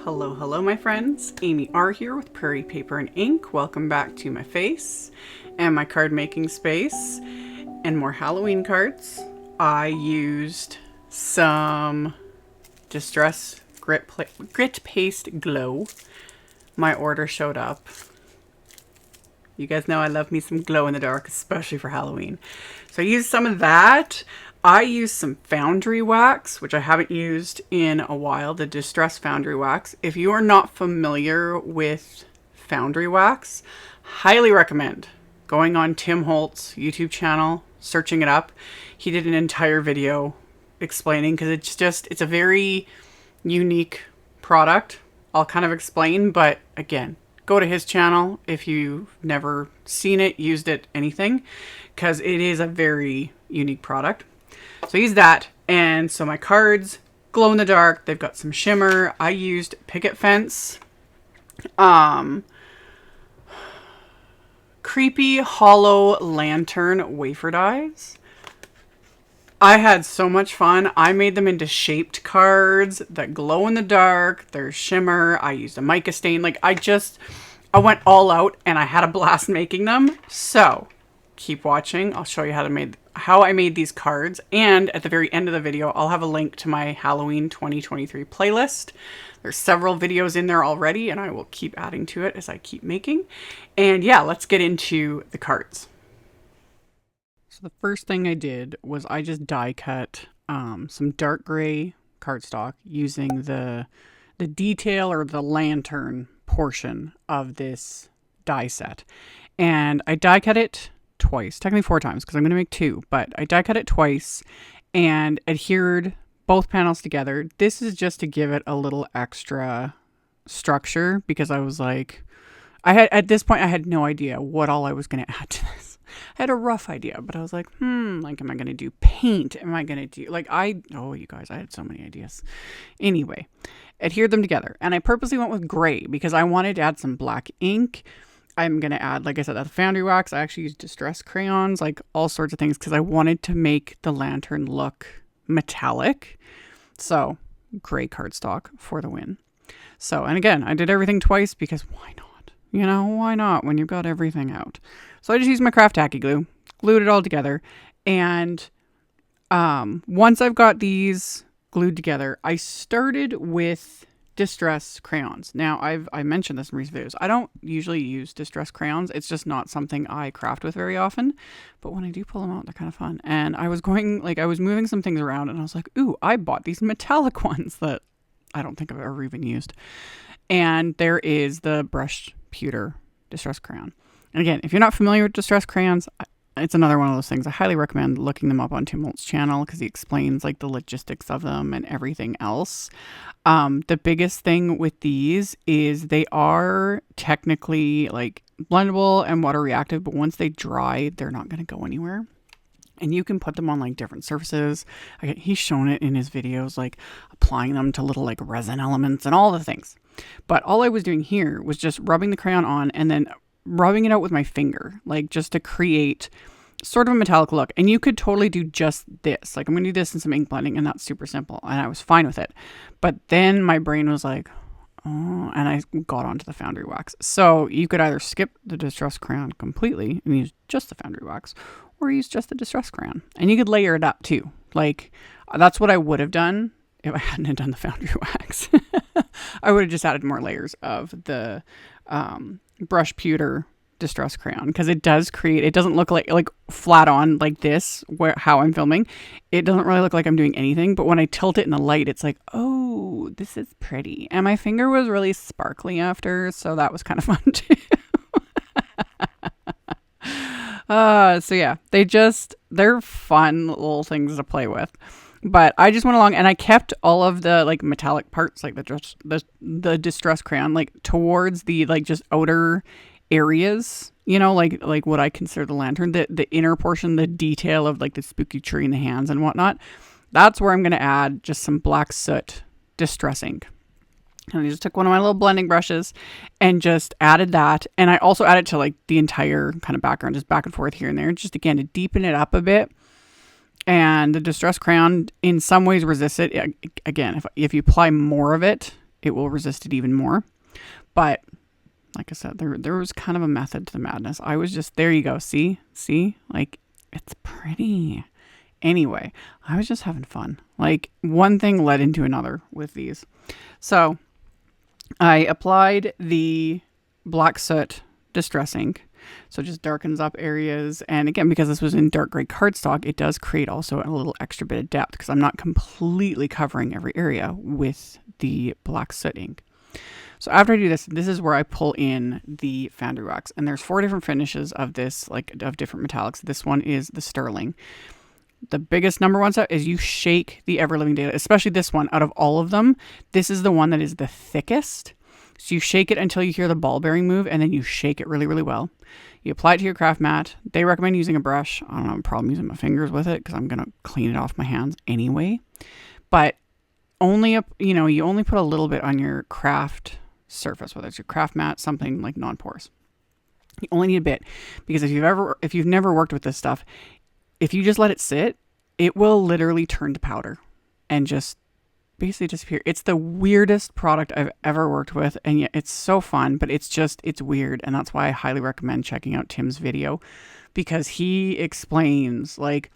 Hello, hello my friends. AmyR here with Prairie Paper and Ink. Welcome back to my face and my card making space and more Halloween cards. I used some Distress Grit Paste Glow. My order showed up. You guys know I love me some glow in the dark, especially for Halloween. So I used some of that. I used some Foundry wax, which I haven't used in a while, the Distress Foundry wax. If you are not familiar with Foundry wax, highly recommend going on Tim Holtz' YouTube channel, searching it up. He did an entire video explaining, because it's a very unique product. I'll kind of explain, but again, go to his channel if you've never seen it, used it, anything, because it is a very unique product. So I used that, and so my cards glow in the dark. They've got some shimmer. I used Picket Fence, creepy hollow lantern wafer dies. I had so much fun. I made them into shaped cards that glow in the dark. There's shimmer. I used a mica stain. Like I went all out and I had a blast making them. So keep watching. I'll show you how I made these cards. And at the very end of the video, I'll have a link to my Halloween 2023 playlist. There's several videos in there already, and I will keep adding to it as I keep making. And yeah, let's get into the cards. So the first thing I did was I just die cut some dark gray cardstock using the detail or the lantern portion of this die set. And I die cut it twice, technically 4 times, because I'm going to make 2, but I die cut it twice and adhered both panels together. This is just to give it a little extra structure, because I was like, at this point I had no idea what all I was going to add to this. I had a rough idea, but I was like, like, am I going to do paint? Am I going to do, like, you guys, I had so many ideas. Anyway, adhered them together, and I purposely went with gray because I wanted to add some black ink. I'm going to add, like I said, that Foundry wax. I actually used Distress crayons, like all sorts of things, because I wanted to make the lantern look metallic. So gray cardstock for the win. So, and again, I did everything twice because why not? You know, why not when you've got everything out? So I just used my craft tacky glue, glued it all together. And once I've got these glued together, I started with Distress crayons. Now, I mentioned this in recent videos. I don't usually use Distress crayons. It's just not something I craft with very often. But when I do pull them out, they're kind of fun. And I was moving some things around, and I was like, ooh, I bought these metallic ones that I don't think I've ever even used. And there is the brushed pewter Distress crayon. And again, if you're not familiar with Distress crayons, it's another one of those things. I highly recommend looking them up on Tim Holtz's channel, because he explains like the logistics of them and everything else. The biggest thing with these is they are technically like blendable and water reactive, but once they dry, they're not going to go anywhere. And you can put them on like different surfaces. He's shown it in his videos, like applying them to little like resin elements and all the things. But all I was doing here was just rubbing the crayon on and then rubbing it out with my finger, like just to create sort of a metallic look. And you could totally do just this. Like I'm going to do this in some ink blending, and that's super simple. And I was fine with it. But then my brain was like, oh, and I got onto the Foundry wax. So you could either skip the Distress crayon completely and use just the Foundry wax, or use just the Distress crayon. And you could layer it up too. Like that's what I would have done if I hadn't done the Foundry wax. I would have just added more layers of the brush pewter Distress crayon, because it doesn't look like flat on like this how I'm filming. It doesn't really look like I'm doing anything, but when I tilt it in the light, it's like, oh, this is pretty. And my finger was really sparkly after, so that was kind of fun too. So yeah, they're fun little things to play with. But I just went along and I kept all of the like metallic parts, like the Distress crayon, like towards the like just outer areas, you know, like what I consider the lantern, the inner portion, the detail of like the spooky tree in the hands and whatnot. That's where I'm going to add just some black soot Distress ink. And I just took one of my little blending brushes and just added that. And I also added to like the entire kind of background, just back and forth here and there, just again to deepen it up a bit. And the Distress crayon in some ways resists it. Again, if you apply more of it, it will resist it even more. But like I said, there was kind of a method to the madness. I was just, there you go. See, like it's pretty. Anyway, I was just having fun. Like one thing led into another with these. So I applied the black soot distress ink. So it just darkens up areas. And again, because this was in dark gray cardstock, it does create also a little extra bit of depth because I'm not completely covering every area with the black soot ink. So after I do this, this is where I pull in the Foundry wax. And there's 4 different finishes of this, like of different metallics. This one is the sterling. The biggest number one step is you shake the ever living daylight, especially this one. Out of all of them, this is the one that is the thickest. So you shake it until you hear the ball bearing move, and then you shake it really, really well. You apply it to your craft mat. They recommend using a brush. I don't have a problem using my fingers with it because I'm going to clean it off my hands anyway. But only, you only put a little bit on your craft surface, whether it's your craft mat, something like non-porous. You only need a bit because if you've never worked with this stuff, if you just let it sit, it will literally turn to powder and just basically disappear. It's the weirdest product I've ever worked with, and yet it's so fun, but it's weird, and that's why I highly recommend checking out Tim's video because he explains like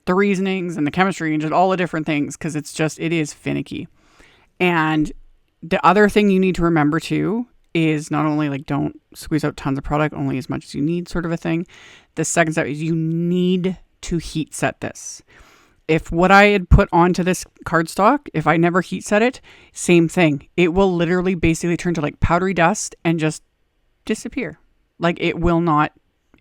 the reasonings and the chemistry and just all the different things because it is finicky. And the other thing you need to remember too is not only like don't squeeze out tons of product, only as much as you need sort of a thing. The second step is you need to heat set this. If what I had put onto this cardstock, if I never heat set it, same thing. It will literally basically turn to like powdery dust and just disappear. Like it will not,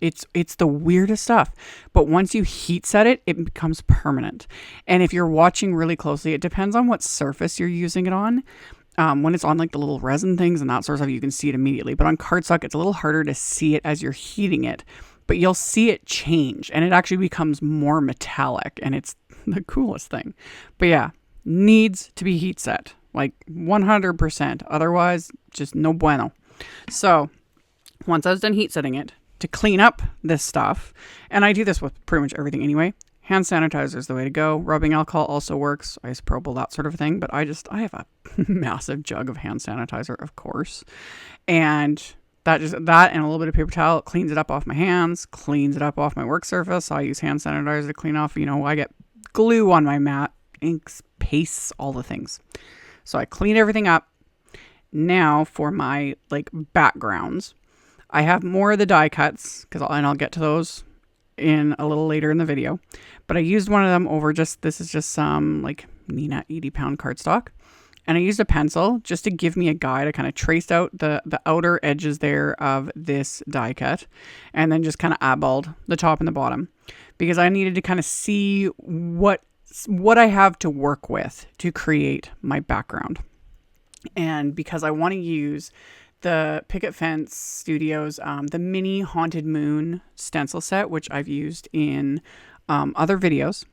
it's the weirdest stuff. But once you heat set it, it becomes permanent. And if you're watching really closely, it depends on what surface you're using it on. When it's on like the little resin things and that sort of stuff, you can see it immediately. But on cardstock, it's a little harder to see it as you're heating it. But you'll see it change and it actually becomes more metallic and it's the coolest thing. But yeah, needs to be heat set, like 100%. Otherwise, just no bueno. So once I was done heat setting it, to clean up this stuff, and I do this with pretty much everything anyway, hand sanitizer is the way to go. Rubbing alcohol also works, isopropyl, that sort of thing. But I have a massive jug of hand sanitizer, of course. And that and a little bit of paper towel cleans it up off my hands, cleans it up off my work surface. So I use hand sanitizer to clean off. I get glue on my mat, inks, pastes, all the things. So I clean everything up. Now for my like backgrounds, I have more of the die cuts and I'll get to those in a little later in the video. But I used one of them over this is just some like Neenah 80-pound cardstock. And I used a pencil just to give me a guide. I kind of traced out the outer edges there of this die cut and then just kind of eyeballed the top and the bottom because I needed to kind of see what I have to work with to create my background. And because I want to use the Picket Fence Studios, the mini Haunted Moon stencil set, which I've used in other videos.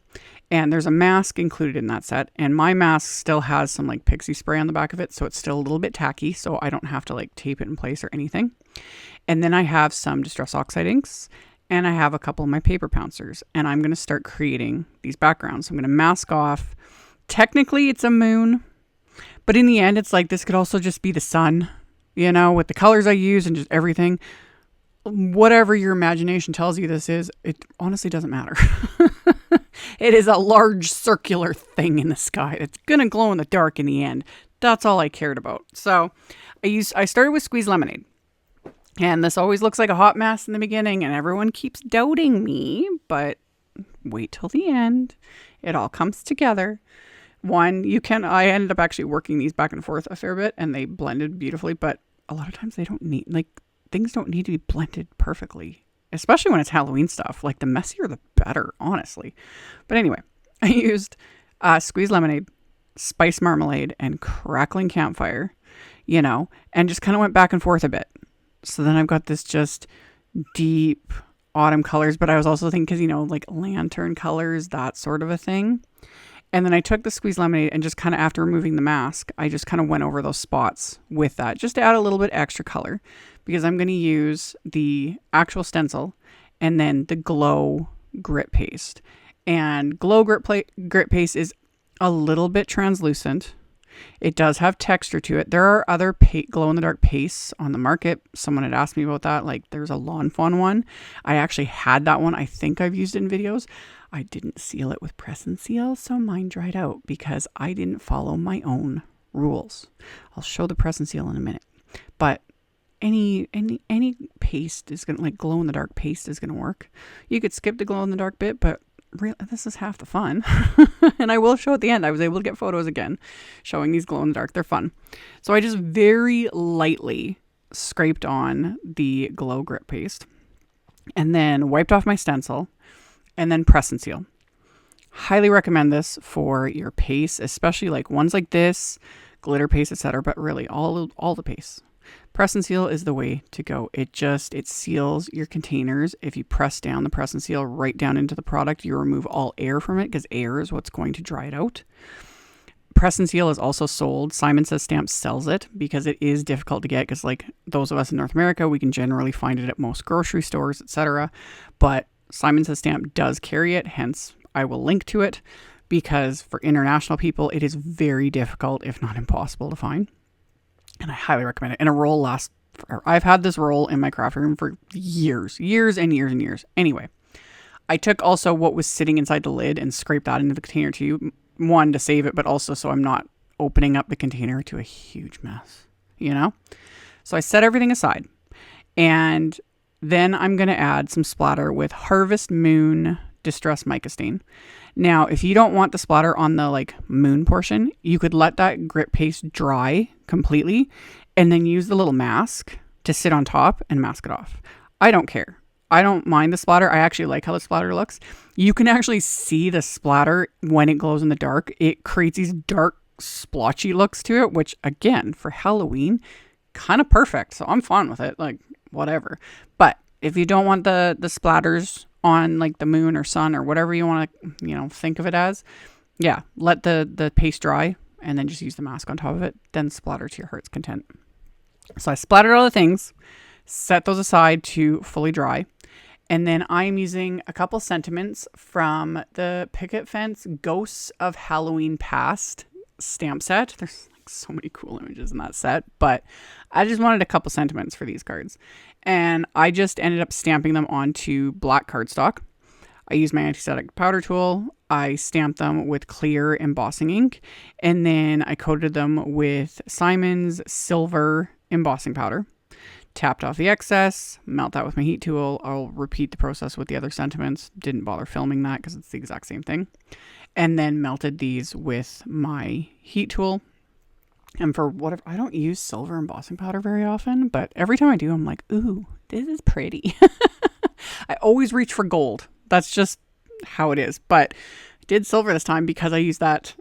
And there's a mask included in that set. And my mask still has some like PIXIE spray on the back of it. So it's still a little bit tacky. So I don't have to like tape it in place or anything. And then I have some Distress Oxide inks. And I have a couple of my paper Pouncers. And I'm going to start creating these backgrounds. So I'm going to mask off. Technically it's a moon. But in the end, it's like this could also just be the sun. With the colors I use and just everything. Whatever your imagination tells you this is, it honestly doesn't matter. It is a large circular thing in the sky that's going to glow in the dark in the end. That's all I cared about. So I started with squeezed lemonade. And this always looks like a hot mess in the beginning and everyone keeps doubting me, but wait till the end. It all comes together. I ended up actually working these back and forth a fair bit and they blended beautifully, but a lot of times they don't need, things don't need to be blended perfectly, especially when it's Halloween stuff. Like the messier, the better, honestly. But anyway, I used squeezed lemonade, spice marmalade, and crackling campfire, and just kind of went back and forth a bit. So then I've got this just deep autumn colors, but I was also thinking, because, like lantern colors, that sort of a thing. And then I took the squeezed lemonade and just kind of after removing the mask, I just kind of went over those spots with that just to add a little bit extra color because I'm going to use the actual stencil and then the glow grit paste. And glow grit paste is a little bit translucent. It does have texture to it. There are other glow-in-the-dark pastes on the market. Someone had asked me about that. Like there's a Lawn Fawn one. I actually had that one. I think I've used it in videos. I didn't seal it with press and seal, so mine dried out because I didn't follow my own rules. I'll show the press and seal in a minute. But any paste is gonna, like glow-in-the-dark paste is gonna work. You could skip the glow-in-the-dark bit, but this is half the fun. And I will show at the end. I was able to get photos again showing these glow in the dark. They're fun. So I just very lightly scraped on the glow grip paste and then wiped off my stencil and then press and seal. Highly recommend this for your paste, especially like ones like this, glitter paste, etc. But really all the pastes. Press and seal is the way to go. It seals your containers. If you press down the press and seal right down into the product, you remove all air from it because air is what's going to dry it out. Press and seal is also sold. Simon Says Stamps sells it because it is difficult to get because like those of us in North America, we can generally find it at most grocery stores, etc. But Simon Says Stamp does carry it. Hence, I will link to it because for international people, it is very difficult, if not impossible to find. And I highly recommend it. And a roll lasts forever. I've had this roll in my craft room for years and years. Anyway, I took also what was sitting inside the lid and scraped that into the container too. One, to save it, but also so I'm not opening up the container to a huge mess, you know? So I set everything aside. And then I'm going to add some splatter with Harvest Moon Distress Mica Stain. Now, if you don't want the splatter on the like moon portion, you could let that grip paste dry completely and then use the little mask to sit on top and mask it off. I don't care. I don't mind the splatter. I actually like how the splatter looks. You can actually see the splatter when it glows in the dark. It creates these dark splotchy looks to it, which again, for Halloween, kind of perfect. So I'm fine with it, like whatever. But if you don't want the splatters on like the moon or sun or whatever you want to, think of it as, yeah, let the paste dry and then just use the mask on top of it. Then splatter to your heart's content. So I splattered all the things, set those aside to fully dry. And then I'm using a couple sentiments from the Picket Fence Ghosts of Halloween Past stamp set. There's like so many cool images in that set, but I just wanted a couple sentiments for these cards. And I just ended up stamping them onto black cardstock. I used my anti-static powder tool. I stamped them with clear embossing ink. And then I coated them with Simon's silver embossing powder. Tapped off the excess, melt that with my heat tool. I'll repeat the process with the other sentiments. Didn't bother filming that because it's the exact same thing. And then melted these with my heat tool. And for whatever, I don't use silver embossing powder very often, but every time I do, I'm like, ooh, this is pretty. I always reach for gold. That's just how it is. But I did silver this time because I used that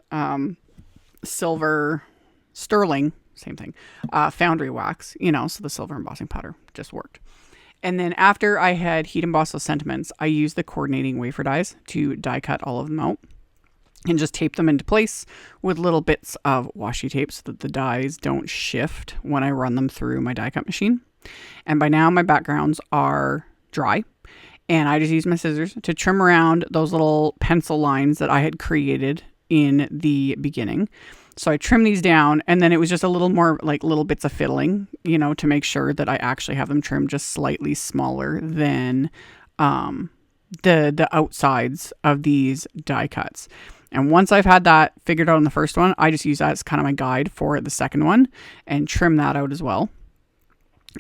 silver sterling, same thing, Foundry wax, so the silver embossing powder just worked. And then after I had heat embossed those sentiments, I used the coordinating wafer dies to die cut all of them out. And just tape them into place with little bits of washi tape so that the dies don't shift when I run them through my die cut machine. And by now my backgrounds are dry. And I just use my scissors to trim around those little pencil lines that I had created in the beginning. So I trimmed these down, and then it was just a little more like little bits of fiddling, to make sure that I actually have them trimmed just slightly smaller than the outsides of these die cuts. And once I've had that figured out on the first one, I just use that as kind of my guide for the second one and trim that out as well.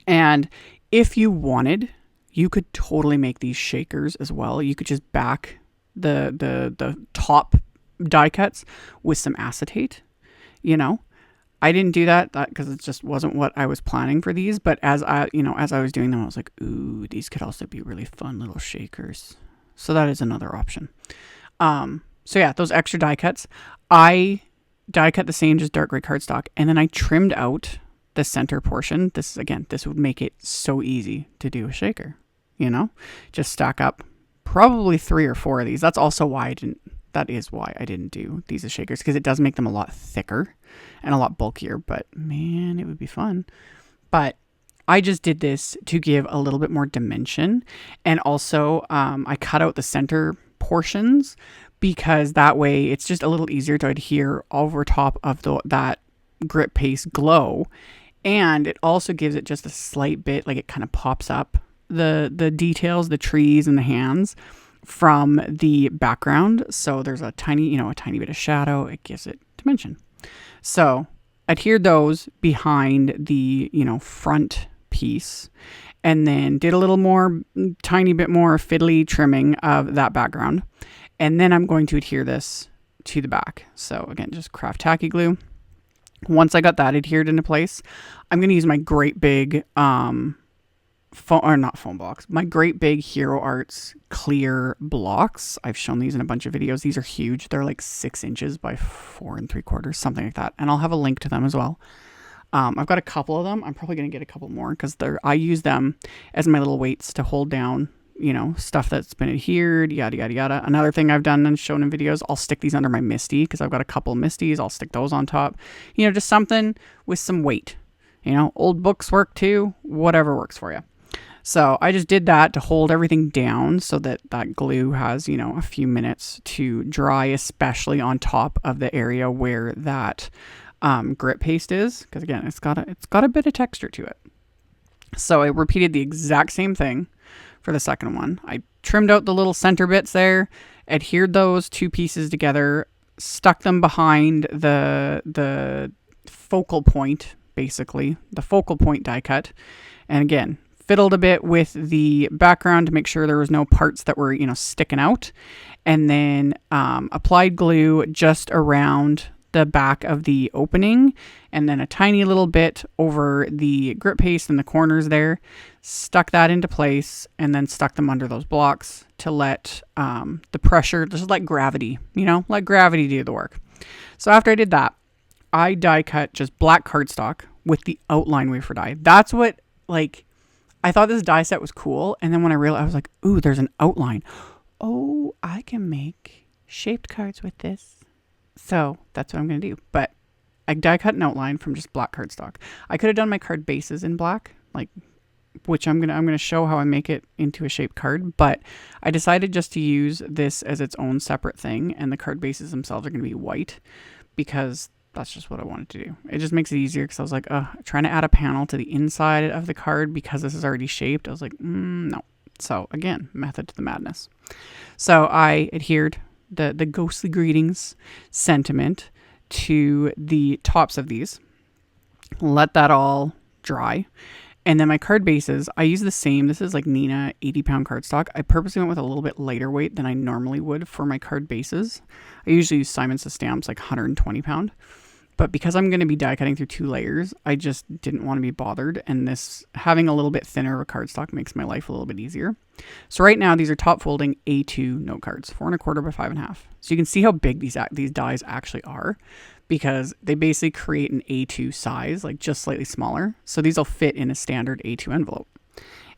And if you wanted, you could totally make these shakers as well. You could just back the top die cuts with some acetate, I didn't do that because it just wasn't what I was planning for these. But as I was doing them, I was like, ooh, these could also be really fun little shakers. So that is another option. So yeah, those extra die cuts, I die cut the same, just dark gray cardstock. And then I trimmed out the center portion. This would make it so easy to do a shaker, just stack up probably 3 or 4 of these. That is why I didn't do these as shakers, because it does make them a lot thicker and a lot bulkier, but man, it would be fun. But I just did this to give a little bit more dimension. And also I cut out the center portions, because that way it's just a little easier to adhere over top of that grit paste glow. And it also gives it just a slight bit, like it kind of pops up the details, the trees and the hands from the background. So there's a tiny bit of shadow. It gives it dimension. So adhered those behind the, front piece, and then did a little more, tiny bit more fiddly trimming of that background. And then I'm going to adhere this to the back. So again, just craft tacky glue. Once I got that adhered into place, I'm going to use my great big, my great big Hero Arts clear blocks. I've shown these in a bunch of videos. These are huge. They're like 6 inches by 4 3/4, something like that. And I'll have a link to them as well. I've got a couple of them. I'm probably going to get a couple more because I use them as my little weights to hold down, stuff that's been adhered, yada, yada, yada. Another thing I've done and shown in videos, I'll stick these under my Misty because I've got a couple of Misties. I'll stick those on top, just something with some weight, old books work too, whatever works for you. So I just did that to hold everything down so that glue has, a few minutes to dry, especially on top of the area where that grit paste is, because again, it's got a bit of texture to it. So I repeated the exact same thing for the second one. I trimmed out the little center bits there, adhered those 2 pieces together, stuck them behind the focal point, basically the focal point die cut, and again fiddled a bit with the background to make sure there was no parts that were sticking out, and then applied glue just around the back of the opening, and then a tiny little bit over the grit paste in the corners there, stuck that into place, and then stuck them under those blocks to let the pressure, just let gravity, let gravity do the work. So after I did that, I die cut just black cardstock with the outline wafer die. That's what, I thought this die set was cool, and then when I realized, I was like, ooh, there's an outline. Oh, I can make shaped cards with this. So that's what I'm going to do. But I die cut an outline from just black cardstock. I could have done my card bases in black, which I'm going to show how I make it into a shaped card. But I decided just to use this as its own separate thing. And the card bases themselves are going to be white because that's just what I wanted to do. It just makes it easier because I was like, trying to add a panel to the inside of the card because this is already shaped. I was like, no. So again, method to the madness. So I adhered the ghostly greetings sentiment to the tops of these, let that all dry, and then my card bases, I use the same. This is like Neenah 80-pound cardstock. I purposely went with a little bit lighter weight than I normally would for my card bases. I usually use Simon Says Stamps, like 120-pound. But because I'm going to be die cutting through 2 layers, I just didn't want to be bothered. And this, having a little bit thinner of a cardstock makes my life a little bit easier. So right now, these are top folding A2 note cards, 4 1/4 by 5 1/2. So you can see how big these dies actually are, because they basically create an A2 size, like just slightly smaller. So these will fit in a standard A2 envelope.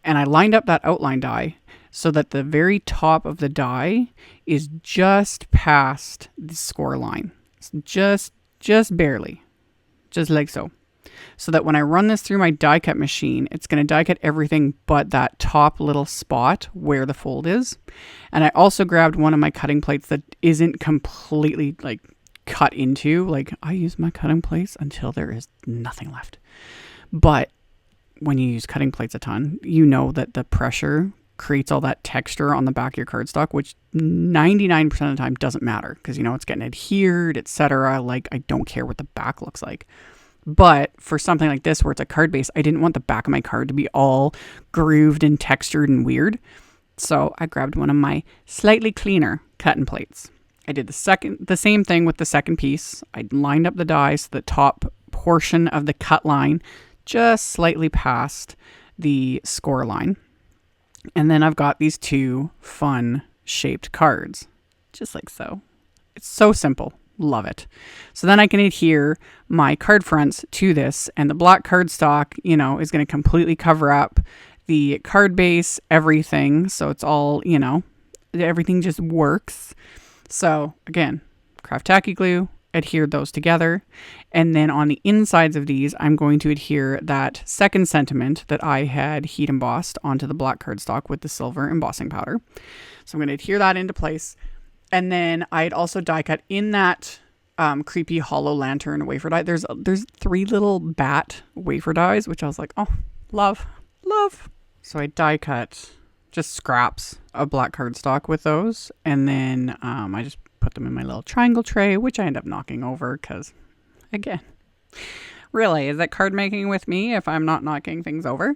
And I lined up that outline die so that the very top of the die is just past the score line. Just barely, just like so. So that when I run this through my die cut machine, it's going to die cut everything but that top little spot where the fold is. And I also grabbed one of my cutting plates that isn't completely cut into. I use my cutting plates until there is nothing left. But when you use cutting plates a ton, you know that the pressure creates all that texture on the back of your cardstock, which 99% of the time doesn't matter because it's getting adhered, etc. I don't care what the back looks like. But for something like this where it's a card base, I didn't want the back of my card to be all grooved and textured and weird. So I grabbed one of my slightly cleaner cutting plates. I did the same thing with the second piece. I lined up the die so the top portion of the cut line just slightly past the score line. And then I've got these 2 fun shaped cards, just like so. It's so simple. Love it. So then I can adhere my card fronts to this, and the black cardstock, is going to completely cover up the card base, everything. So it's all, everything just works. So again, craft tacky glue, adhere those together. And then on the insides of these, I'm going to adhere that second sentiment that I had heat embossed onto the black cardstock with the silver embossing powder. So I'm going to adhere that into place. And then I'd also die cut in that creepy hollow lantern wafer die. There's 3 little bat wafer dies, which I was like, oh, love. So I die cut just scraps of black cardstock with those. And then I just put them in my little triangle tray, which I end up knocking over because, again, really, is that card making with me if I'm not knocking things over?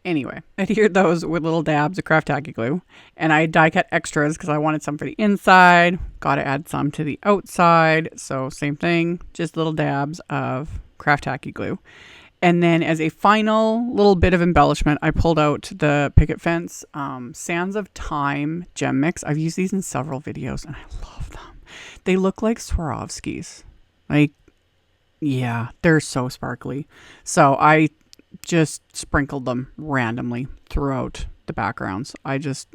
Anyway, I adhered those with little dabs of craft tacky glue, and I die cut extras because I wanted some for the inside. Got to add some to the outside. So same thing, just little dabs of craft tacky glue. And then as a final little bit of embellishment, I pulled out the Picket Fence Sands of Time gem mix. I've used these in several videos and I love them. They look like Swarovskis. Like, yeah, they're so sparkly. So I just sprinkled them randomly throughout the backgrounds. I just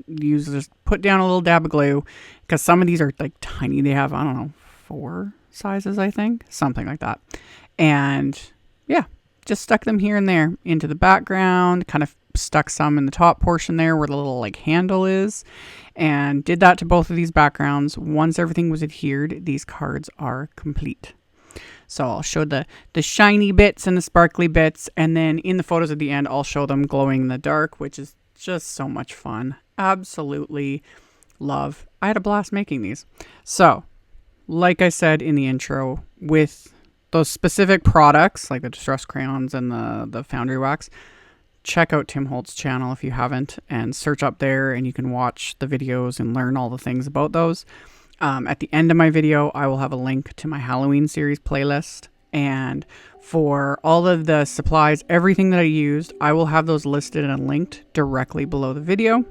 put down a little dab of glue because some of these are like tiny. They have, I don't know, 4 sizes, I think, something like that. And yeah, just stuck them here and there into the background, kind of stuck some in the top portion there where the little like handle is, and did that to both of these backgrounds. Once everything was adhered, these cards are complete. So I'll show the shiny bits and the sparkly bits, and then in the photos at the end, I'll show them glowing in the dark, which is just so much fun. Absolutely love. I had a blast making these. So, like I said in the intro, with those specific products, like the Distress Crayons and the Foundry Wax, check out Tim Holtz's channel if you haven't, and search up there, and you can watch the videos and learn all the things about those. At the end of my video, I will have a link to my Halloween series playlist. And for all of the supplies, everything that I used, I will have those listed and linked directly below the video.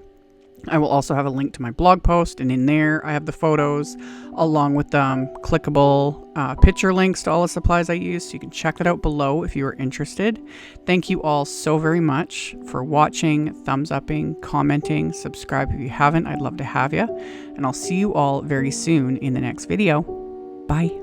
I will also have a link to my blog post, and in there I have the photos along with clickable picture links to all the supplies I used, so you can check that out below if you are interested. Thank you all so very much for watching, thumbs upping, commenting, subscribe if you haven't. I'd love to have you, and I'll see you all very soon in the next video. Bye.